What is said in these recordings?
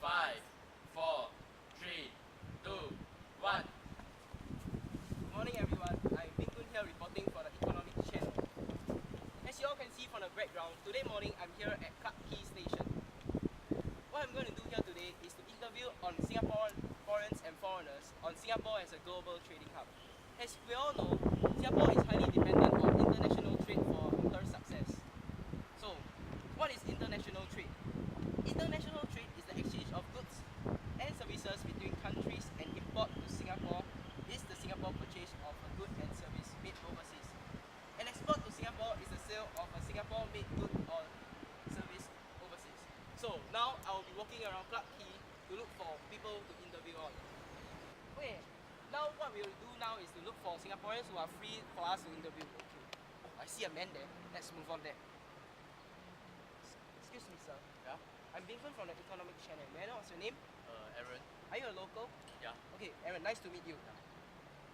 5, 4, 3, 2, 1. Good morning everyone, I'm Bin Kun here reporting for the Economic Channel. As you all can see from the background, today morning I'm here at Clarke Quay Station. What I'm going to do here today is to interview on Singaporeans and foreigners on Singapore as a global trading hub. As we all know, Singapore is highly dependent on international trade for her success. So, what is international trade? International trade is the exchange of goods and services between countries, and import to Singapore is the Singapore purchase of a good and service made overseas. And export to Singapore is the sale of a Singapore-made good or service overseas. So now I will be walking around Clarke Quay to look for people to interview on. Okay, now what we will do now is to look for Singaporeans who are free for us to interview. Okay, I see a man there. Let's move on there. Excuse me, sir. Yeah? I'm Vincent from the Economic Channel. May I know what's your name? Aaron? Are you a local? Yeah. Okay, Aaron, nice to meet you.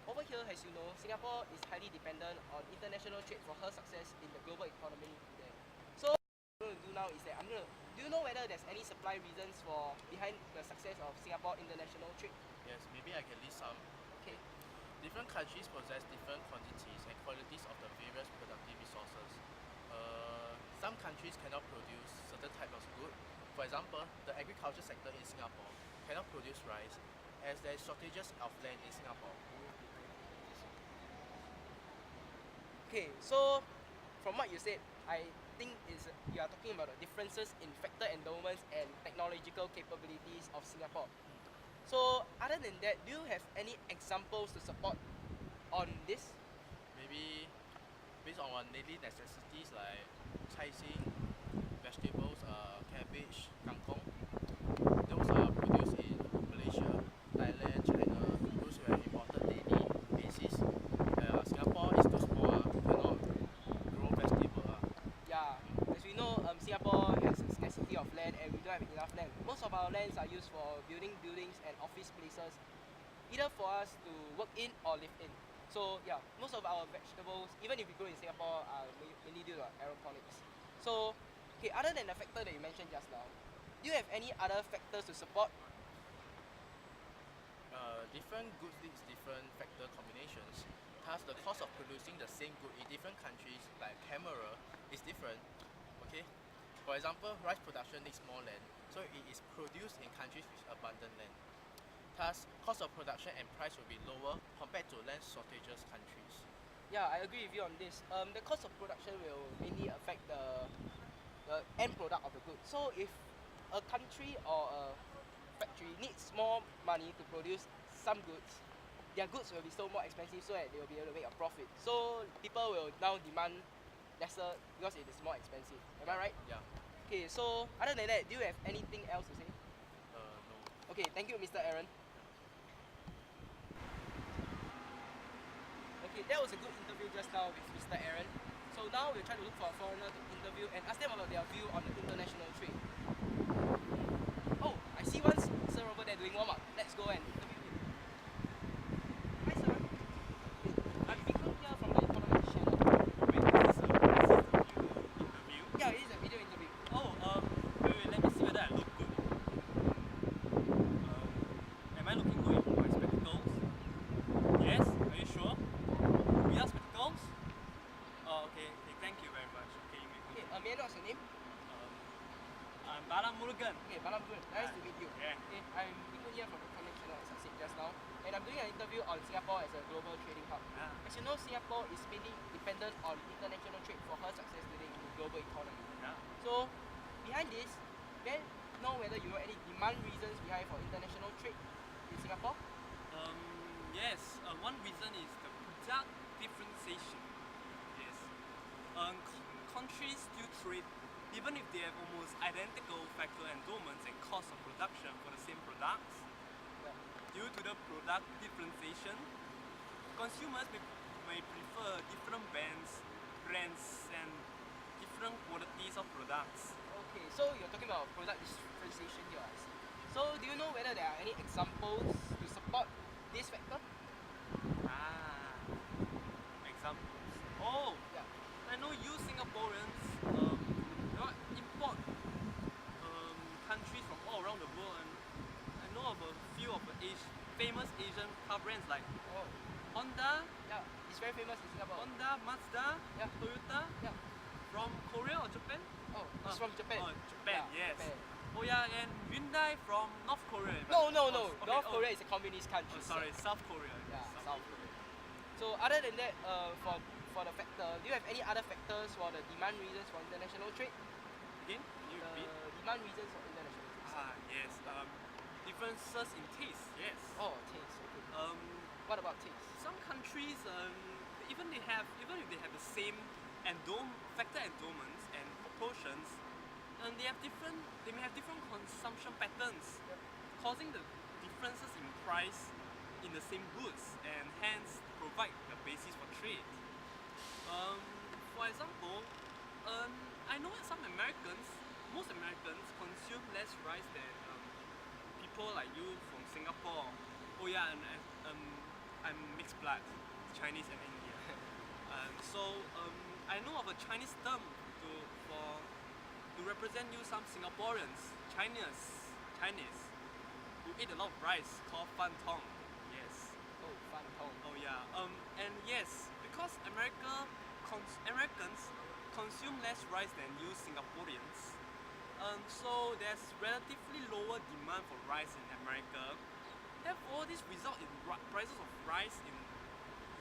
Over here, as you know, Singapore is highly dependent on international trade for her success in the global economy today. So what I'm going to do now is that do you know whether there's any supply reasons for behind the success of Singapore international trade? Yes, maybe I can list some. Okay. Different countries possess different quantities and qualities of the various productive resources. Some countries cannot produce certain types of goods. For example, the agriculture sector in Singapore cannot produce rice as there is shortages of land in Singapore. Okay, so from what you said, I think you are talking about the differences in factor endowments and technological capabilities of Singapore. So other than that, do you have any examples to support on this? Maybe based on our daily necessities like caising, vegetables, cabbage, kangkong. Those are produced in Malaysia, Thailand, China. Those were imported daily basis. Singapore is too small, cannot grow vegetable. Yeah, as we know, Singapore has a scarcity of land and we don't have enough land. Most of our lands are used for building buildings and office places, either for us to work in or live in. So yeah, most of our vegetables, even if we grow in Singapore, are mainly due to aeroponics. So, okay, other than the factor that you mentioned just now, do you have any other factors to support? Different goods needs different factor combinations. Thus, the cost of producing the same good in different countries, like camera, is different. Okay, for example, rice production needs more land, so it is produced in countries with abundant land. Thus, cost of production and price will be lower compared to land shortages countries. Yeah, I agree with you on this. The cost of production will mainly affect the end product of the good. So if a country or a factory needs more money to produce some goods, their goods will be so more expensive so that they will be able to make a profit. So people will now demand lesser because it is more expensive. Am I right? Yeah. Okay, so other than that, do you have anything else to say? No. Okay, thank you, Mr. Aaron. Okay, that was a good interview just now with Mr. Aaron. So now we'll try to look for a foreigner to interview and ask them about their view on the international trade. Oh, I see one sir over there doing warm-up. Let's go and interview him. Hi sir. I'm Vikram here from the Economic Channel. Wait, this is the interview? Yeah, it is a video interview. Oh, wait, let me see whether I look good. Am I looking good with my spectacles? Yes? Are you sure? Without spectacles? Oh, okay, thank you very much. Okay, you may Okay, continue. may I know what's your name? I'm Bala Murugan. Okay, Balam Good. Nice to meet you. Yeah. Okay, I'm Vikram here from the Economic Channel, as I said just now. And I'm doing an interview on Singapore as a global trading hub. Yeah. As you know, Singapore is mainly dependent on international trade for her success today in the global economy. Yeah. So, behind this, may I know whether you know any demand reasons behind for international trade in Singapore? Yes, one reason is the product differentiation. Yes. Countries still trade even if they have almost identical factor endowments and cost of production for the same products. Yeah. Due to the product differentiation, consumers may prefer different brands and different qualities of products. Okay, so you're talking about product differentiation here, I see. So, do you know whether there are any examples to support this factor? Examples. Oh, Yeah. I know you Singaporeans import countries from all around the world and know of a few of the famous Asian car brands like Oh, Honda, yeah. It's very famous in Singapore. Honda, Mazda, Yeah. Toyota. Yeah. From Korea or Japan? Oh, it's from Japan. Oh, Japan, Yeah, yes. Japan. Oh yeah, and Hyundai from North Korea. No, no, Oh, no. okay, North oh, Korea is a communist country. Oh, sorry, South Korea. Yeah, South Korea. So other than that, for the factor, do you have any other factors for the demand reasons for international trade? Again, can you The repeat? demand reasons for international trade. Ah, yes. Differences in taste, yes. Oh, taste. Okay. What about taste? Some countries, even if they have the same factor endowments and proportions, they may have different consumption patterns, Yep. causing the differences in price in the same goods, and hence provide the basis for trade. For example, I know that most Americans consume less rice than people like you from Singapore. Oh yeah, and I'm mixed blood, Chinese and Indian. I know of a Chinese term to represent you some Singaporeans, Chinese, who eat a lot of rice called fan tong. Yes. Oh, fan tong. Oh yeah. And yes, because Americans consume less rice than you Singaporeans. So there's relatively lower demand for rice in America. Therefore, this result in prices of rice in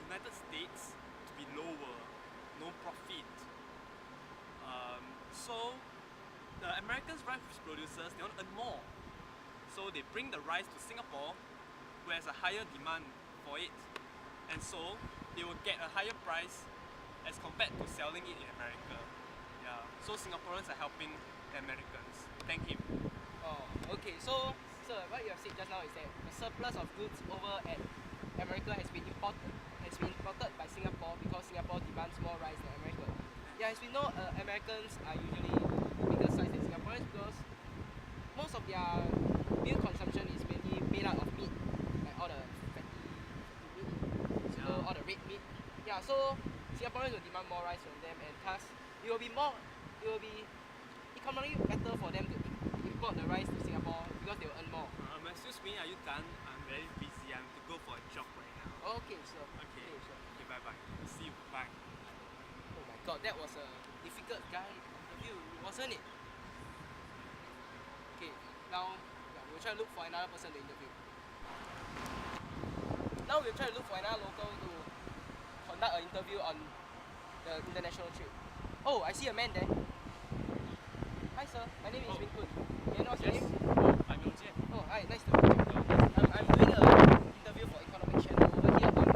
United States to be lower, no profit. So the Americans rice producers, they want to earn more. So they bring the rice to Singapore, where there's a higher demand for it. And so they will get a higher price as compared to selling it in America. Yeah. So Singaporeans are helping the Americans. Thank him. Oh, okay. So what you have said just now is that the surplus of goods over at America has been imported by Singapore because Singapore demands more rice than America. Yeah, as we know, Americans are usually bigger size than Singaporeans because most of their meal consumption is mainly made out of meat, like all the fatty meat, so Yeah. all the red meat. Yeah, so Singaporeans will demand more rice from them, and thus it will be economically better for them to import the rice to Singapore because they will earn more. Excuse me, are you done? I'm very busy. I have to go for a job right now. Okay, sure. Okay. sure. Okay, bye bye. See you. Bye. Oh my god, that was a difficult guy interview, wasn't it? Okay, now we'll try to look for another person to interview. Now we'll try to look for another local to conduct an interview on the international trade. Oh, I see a man there. Hi sir, my name is Oh. Bin Kun. May I know what's your name? I'm Yong Jian. Oh, hi, nice to meet you. I'm doing an interview for Economic Channel over here on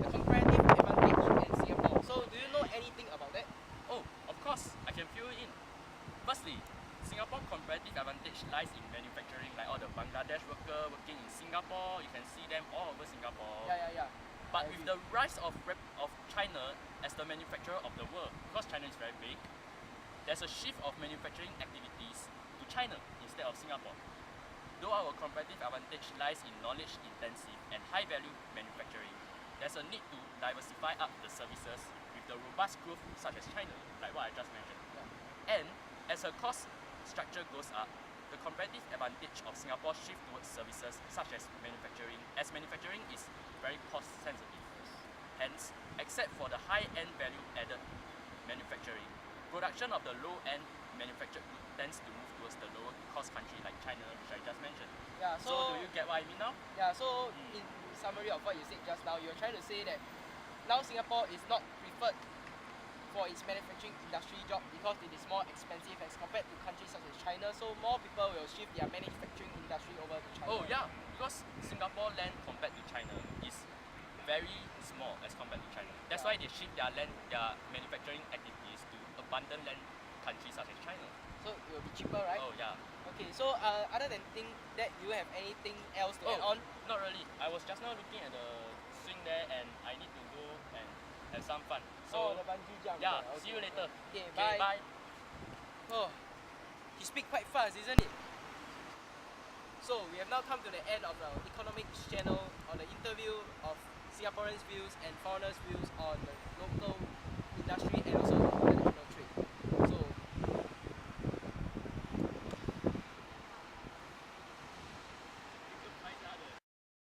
the comparative advantage in Singapore. So, do you know anything about that? Oh, of course, I can fill you in. Firstly, Singapore's comparative advantage lies in manufacturing, like all the Bangladesh worker working in Singapore, you can see them all over Singapore. Yeah. But I with agree. the rise of China as the manufacturer of the world, because China is very big, there's a shift of manufacturing activities to China instead of Singapore. Though our comparative advantage lies in knowledge-intensive and high-value manufacturing, there's a need to diversify up the services with the robust growth such as China, like what I just mentioned. And as a cost structure goes up, the comparative advantage of Singapore shift towards services such as manufacturing is very cost sensitive. Hence, except for the high-end value-added manufacturing, production of the low-end manufactured good tends to move towards the lower cost country like China, which I just mentioned. Yeah, So do you get what I mean now? Yeah, so in summary of what you said just now, you're trying to say that now Singapore is not preferred for its manufacturing industry job because it is more expensive as compared to countries such as China, so more people will shift their manufacturing industry over to China. Oh yeah, because Singapore land compared to China is very small as compared to China. That's why they shift their manufacturing activities to abundant land countries such as China. So it will be cheaper, right? Oh yeah. Okay, so other than that, you have anything else to add Oh, on? not really. I was just now looking at the swing there and I need to go and have some fun. So the bungee jump. yeah, there, see you later. Okay, Okay, bye. Oh, he speak quite fast, isn't it? So we have now come to the end of the Economics channel on the interview of Singaporeans' views and foreigners' views on the local industry and also